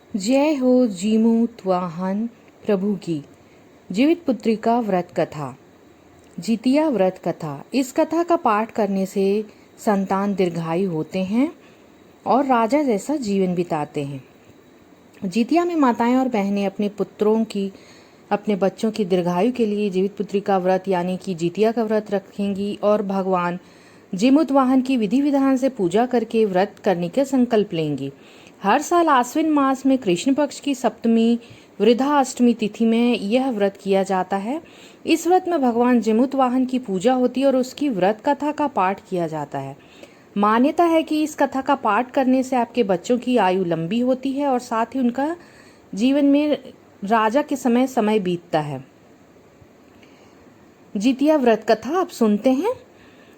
जय हो जीमूतवाहन प्रभु की। जीवित पुत्री का व्रत कथा। जितिया व्रत कथा। इस कथा का पाठ करने से संतान दीर्घायु होते हैं और राजा जैसा जीवन बिताते हैं। जितिया में माताएं और बहनें अपने बच्चों की दीर्घायु के लिए जीवित पुत्री का व्रत यानी कि जितिया का व्रत रखेंगी और भगवान जीमूतवाहन की विधि विधान से पूजा करके व्रत करने का संकल्प लेंगी। हर साल आश्विन मास में कृष्ण पक्ष की सप्तमी वृद्धा अष्टमी तिथि में यह व्रत किया जाता है। इस व्रत में भगवान जीमूतवाहन की पूजा होती है और उसकी व्रत कथा का पाठ किया जाता है। मान्यता है कि इस कथा का पाठ करने से आपके बच्चों की आयु लंबी होती है और साथ ही उनका जीवन में राजा के समय बीतता है। जितिया व्रत कथा आप सुनते हैं।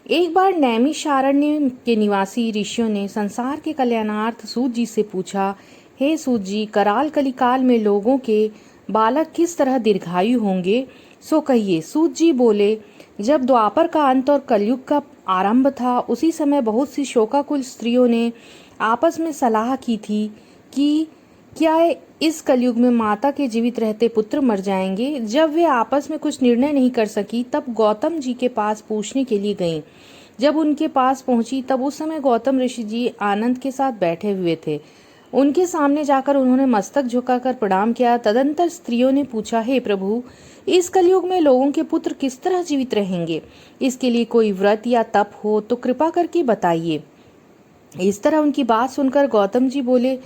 एक बार नैमिषारण्य के निवासी ऋषियों ने संसार के कल्याणार्थ सूत जी से पूछा, हे सूत जी, कराल कलिकाल में लोगों के बालक किस तरह दीर्घायु होंगे, सो कहिए। सूत जी बोले, जब द्वापर का अंत और कलयुग का आरंभ था, उसी समय बहुत सी शोकाकुल स्त्रियों ने आपस में सलाह की थी कि क्या इस कलयुग में माता के जीवित रहते पुत्र मर जाएंगे। जब वे आपस में कुछ निर्णय नहीं कर सकी, तब गौतम जी के पास पूछने के लिए गईं। जब उनके पास पहुंची, तब उस समय गौतम ऋषि जी आनंद के साथ बैठे हुए थे। उनके सामने जाकर उन्होंने मस्तक झुकाकर प्रणाम किया। तदंतर स्त्रियों ने पूछा, हे प्रभु, इस कलयुग में लोगों के पुत्र किस तरह जीवित रहेंगे? इसके लिए कोई व्रत या तप हो तो कृपा करके बताइए। इस तरह उनकी बात सुनकर गौतम जी बोले,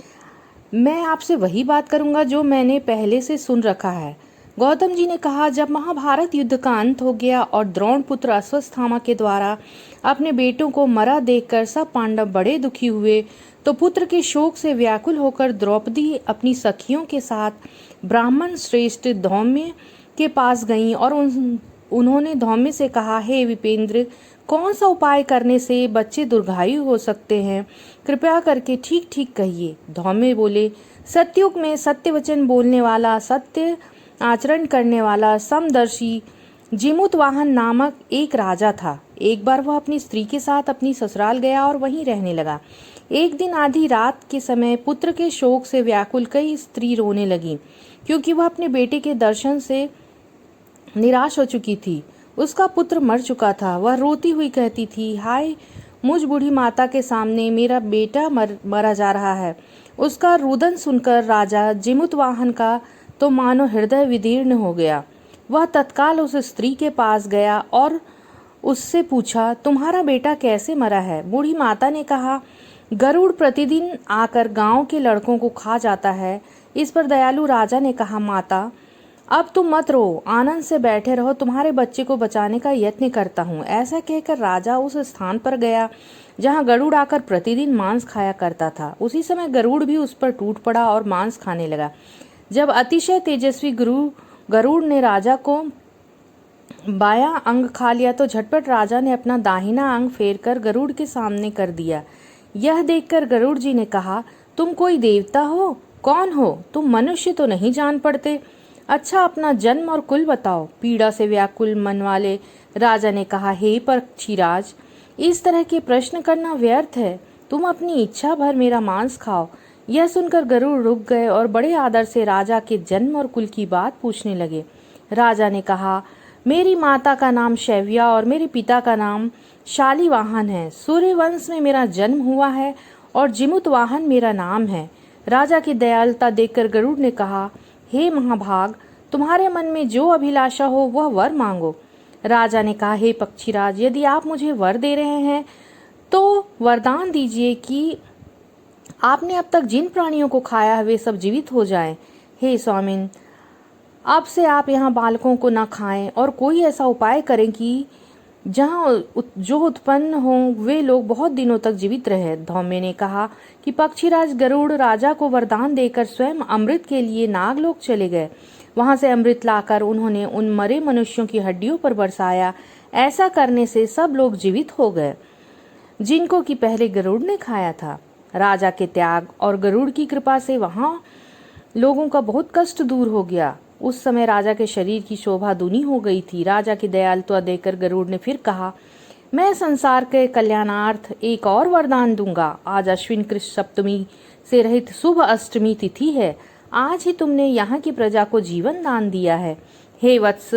मैं आपसे वही बात करूंगा जो मैंने पहले से सुन रखा है। गौतम जी ने कहा, जब महाभारत युद्ध का अंत हो गया और द्रोण पुत्र अश्वत्थामा के द्वारा अपने बेटों को मरा देखकर सब पांडव बड़े दुखी हुए, तो पुत्र के शोक से व्याकुल होकर द्रौपदी अपनी सखियों के साथ ब्राह्मण श्रेष्ठ धौम्य के पास गईं और उन्होंने धौम्य से कहा, हे विपेंद्र, कौन सा उपाय करने से बच्चे दीर्घायु हो सकते हैं? कृपया करके ठीक ठीक कहिए। धौम्य बोले, सत्युग में सत्य वचन बोलने वाला, सत्य आचरण करने वाला समदर्शी जीमूतवाहन नामक एक राजा था। एक बार वह अपनी स्त्री के साथ अपनी ससुराल गया और वहीं रहने लगा। एक दिन आधी रात के समय पुत्र के शोक से व्याकुल कई स्त्री रोने लगी, क्योंकि वह अपने बेटे के दर्शन से निराश हो चुकी थी। उसका पुत्र मर चुका था। वह रोती हुई कहती थी, हाय, मुझ बूढ़ी माता के सामने मेरा बेटा मरा जा रहा है। उसका रुदन सुनकर राजा जीमूतवाहन का तो मानो हृदय विदीर्ण हो गया। वह तत्काल उस स्त्री के पास गया और उससे पूछा, तुम्हारा बेटा कैसे मरा है? बूढ़ी माता ने कहा, गरुड़ प्रतिदिन आकर गांव के लड़कों को खा जाता है। इस पर दयालु राजा ने कहा, माता, अब तुम मत रो, आनंद से बैठे रहो, तुम्हारे बच्चे को बचाने का यत्न करता हूँ। ऐसा कहकर राजा उस स्थान पर गया जहाँ गरुड़ आकर प्रतिदिन मांस खाया करता था। उसी समय गरुड़ भी उस पर टूट पड़ा और मांस खाने लगा। जब अतिशय तेजस्वी गरुड़ ने राजा को बायां अंग खा लिया, तो झटपट राजा ने अपना दाहिना अंग फेरकर गरुड़ के सामने कर दिया। यह देखकर गरुड़ जी ने कहा, तुम कोई देवता हो? कौन हो तुम? मनुष्य तो नहीं जान पड़ते। अच्छा, अपना जन्म और कुल बताओ। पीड़ा से व्याकुल मन वाले राजा ने कहा, हे पक्षीराज, इस तरह के प्रश्न करना व्यर्थ है। तुम अपनी इच्छा भर मेरा मांस खाओ। यह सुनकर गरुड़ रुक गए और बड़े आदर से राजा के जन्म और कुल की बात पूछने लगे। राजा ने कहा, मेरी माता का नाम शैव्या और मेरे पिता का नाम शालिवाहन है। सूर्यवंश में मेरा जन्म हुआ है और जीमूतवाहन मेरा नाम है। राजा की दयालुता देखकर गरुड़ ने कहा, हे महाभाग, तुम्हारे मन में जो अभिलाषा हो वह वर मांगो। राजा ने कहा, हे पक्षीराज, यदि आप मुझे वर दे रहे हैं तो वरदान दीजिए कि आपने अब तक जिन प्राणियों को खाया है वे सब जीवित हो जाएं। हे स्वामिन, अब से आप यहाँ बालकों को न खाएं और कोई ऐसा उपाय करें कि जो उत्पन्न हो वे लोग बहुत दिनों तक जीवित रहे। धौम्य ने कहा कि पक्षीराज गरुड़ राजा को वरदान देकर स्वयं अमृत के लिए नागलोक चले गए। वहां से अमृत लाकर उन्होंने उन मरे मनुष्यों की हड्डियों पर बरसाया। ऐसा करने से सब लोग जीवित हो गए जिनको कि पहले गरुड़ ने खाया था। राजा के त्याग और गरुड़ की कृपा से वहां लोगों का बहुत कष्ट दूर हो गया। उस समय राजा के शरीर की शोभा दूनी हो गई थी। राजा की दयालुता देखकर गरुड़ ने फिर कहा, मैं संसार के कल्याणार्थ एक और वरदान दूंगा। आज अश्विन कृष्ण सप्तमी से रहित शुभ अष्टमी तिथि है। आज ही तुमने यहाँ की प्रजा को जीवन दान दिया है। हे वत्स,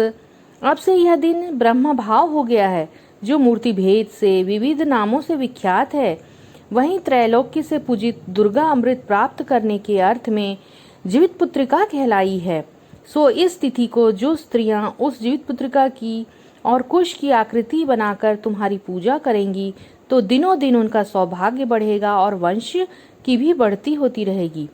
अब से यह दिन ब्रह्म भाव हो गया है, जो मूर्ति भेद से विविध नामों से विख्यात है। वहीं त्रैलोक्य से पूजित दुर्गा अमृत प्राप्त करने के अर्थ में जीवित पुत्रिका कहलाई है। सो इस तिथि को जो स्त्रियां उस जीवित पुत्रिका की और कुश की आकृति बनाकर तुम्हारी पूजा करेंगी, तो दिनों दिन उनका सौभाग्य बढ़ेगा और वंश की भी बढ़ती होती रहेगी।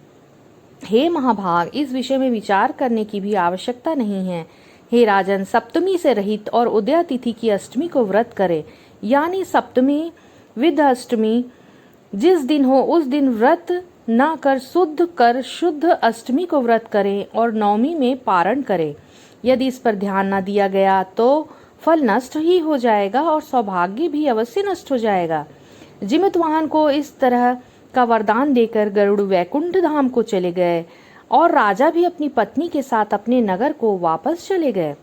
हे महाभाग, इस विषय में विचार करने की भी आवश्यकता नहीं है। हे राजन, सप्तमी से रहित और उदया तिथि की अष्टमी को व्रत करे, यानी सप्तमी विद अष्टमी जिस दिन हो उस दिन व्रत न कर शुद्ध अष्टमी को व्रत करें और नवमी में पारण करें। यदि इस पर ध्यान न दिया गया तो फल नष्ट ही हो जाएगा और सौभाग्य भी अवश्य नष्ट हो जाएगा। जिमित वाहन को इस तरह का वरदान देकर गरुड़ वैकुंठ धाम को चले गए और राजा भी अपनी पत्नी के साथ अपने नगर को वापस चले गए।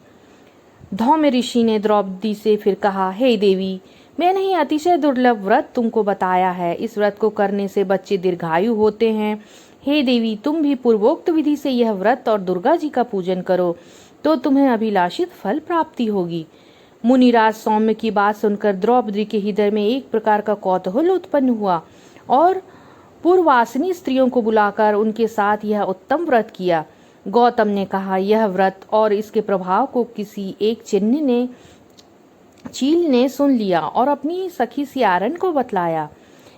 धौम्य ऋषि ने द्रौपदी से फिर कहा, हे देवी, मैंने ही अतिशय दुर्लभ व्रत तुमको बताया है। इस व्रत को करने से बच्चे दीर्घायु होते हैं। हे देवी, तुम भी पूर्वोक्त विधि से यह व्रत और दुर्गा जी का पूजन करो, तो तुम्हें अभिलाषित फल प्राप्ति होगी। मुनिराज सौम्य की बात सुनकर द्रौपदी के हृदय में एक प्रकार का कौतूहल उत्पन्न हुआ और पूर्ववासिनी स्त्रियों को बुलाकर उनके साथ यह उत्तम व्रत किया। गौतम ने कहा, यह व्रत और इसके प्रभाव को किसी एक चील ने सुन लिया और अपनी सखी सियारन को बतलाया।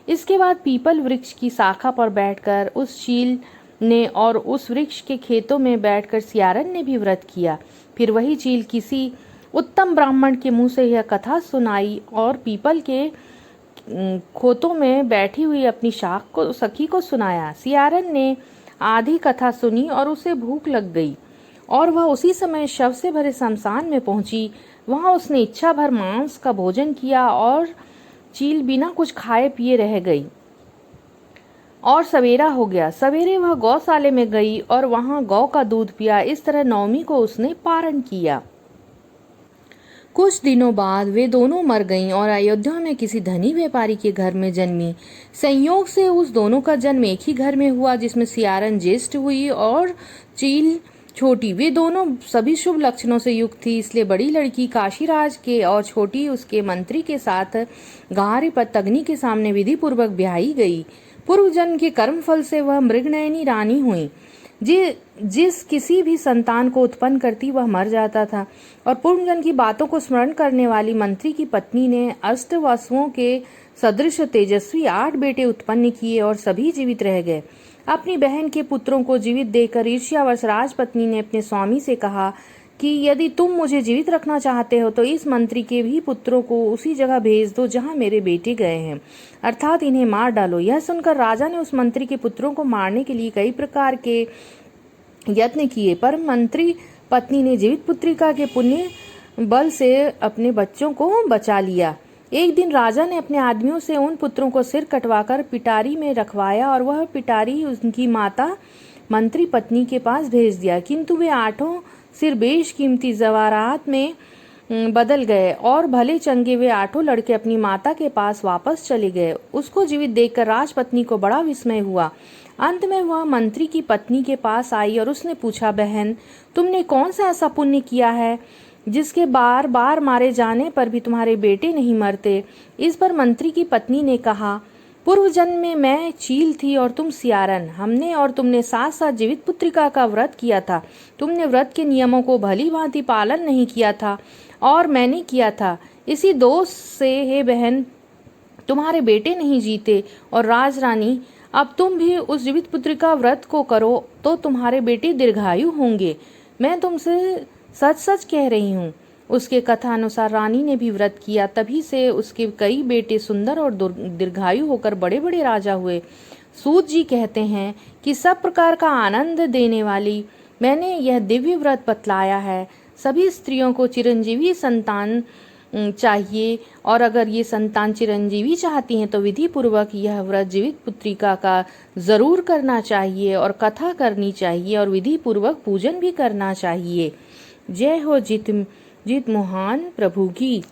इसके बाद पीपल वृक्ष की शाखा पर बैठकर उस चील ने और उस वृक्ष के खेतों में बैठकर सियारन ने भी व्रत किया। फिर वही चील किसी उत्तम ब्राह्मण के मुंह से यह कथा सुनाई और पीपल के खोतों में बैठी हुई अपनी सखी को सुनाया। सियारन ने आधी कथा सुनी और उसे भूख लग गई और वह उसी समय शव से भरे शमशान में पहुंची। वहां उसने इच्छा भर मांस का भोजन किया और चील बिना कुछ खाए पिए रह गई और सवेरा हो गया। सवेरे वह गौशाले में गई और वहां गौ का दूध पिया। इस तरह नवमी को उसने पारण किया। कुछ दिनों बाद वे दोनों मर गईं और अयोध्या में किसी धनी व्यापारी के घर में जन्मी। संयोग से उस दोनों का जन्म एक ही घर में हुआ, जिसमें सियारन ज्येष्ठ हुई और चील छोटी। वे दोनों सभी शुभ लक्षणों से युक्त थी, इसलिए बड़ी लड़की काशीराज के और छोटी उसके मंत्री के साथ गारे पर अग्नि के सामने विधि पूर्वक ब्याही गई। पूर्व जन्म के कर्म फल से वह मृगनयनी रानी हुई। जिस किसी भी संतान को उत्पन्न करती वह मर जाता था और पूर्व जन्म की बातों को स्मरण करने वाली मंत्री की पत्नी ने अष्टवसुओं के सदृश तेजस्वी 8 बेटे उत्पन्न किए और सभी जीवित रह गए। अपनी बहन के पुत्रों को जीवित देखकर ईर्ष्यावश राजपत्नी ने अपने स्वामी से कहा कि यदि तुम मुझे जीवित रखना चाहते हो तो इस मंत्री के भी पुत्रों को उसी जगह भेज दो जहां मेरे बेटे गए हैं, अर्थात इन्हें मार डालो। यह सुनकर राजा ने उस मंत्री के पुत्रों को मारने के लिए कई प्रकार के यत्न किए, पर मंत्री पत्नी ने जीवित पुत्रिका के पुण्य बल से अपने बच्चों को बचा लिया। एक दिन राजा ने अपने आदमियों से उन पुत्रों को सिर कटवाकर पिटारी में रखवाया और वह पिटारी उनकी माता मंत्री पत्नी के पास भेज दिया, किंतु वे 8 सिर बेशकीमती जवारात में बदल गए और भले चंगे वे 8 लड़के अपनी माता के पास वापस चले गए। उसको जीवित देखकर राजपत्नी को बड़ा विस्मय हुआ। अंत में वह मंत्री की पत्नी के पास आई और उसने पूछा, बहन, तुमने कौन सा ऐसा पुण्य किया है जिसके बार बार मारे जाने पर भी तुम्हारे बेटे नहीं मरते? इस पर मंत्री की पत्नी ने कहा, पूर्व जन्म में मैं चील थी और तुम सियारन। हमने और तुमने साथ साथ जीवित पुत्रिका का व्रत किया था। तुमने व्रत के नियमों को भली भांति पालन नहीं किया था और मैंने किया था। इसी दोष से हे बहन तुम्हारे बेटे नहीं जीते। और राजरानी, अब तुम भी उस जीवित पुत्रिका व्रत को करो तो तुम्हारे बेटे दीर्घायु होंगे। मैं तुमसे सच सच कह रही हूँ। उसके कथा अनुसार रानी ने भी व्रत किया, तभी से उसके कई बेटे सुंदर और दीर्घायु होकर बड़े बड़े राजा हुए। सूत जी कहते हैं कि सब प्रकार का आनंद देने वाली मैंने यह दिव्य व्रत बतलाया है। सभी स्त्रियों को चिरंजीवी संतान चाहिए और अगर ये संतान चिरंजीवी चाहती हैं तो विधि पूर्वक यह व्रत जीवित पुत्रिका का जरूर करना चाहिए और कथा करनी चाहिए और विधि पूर्वक पूजन भी करना चाहिए। जय हो जित मोहन प्रभु की।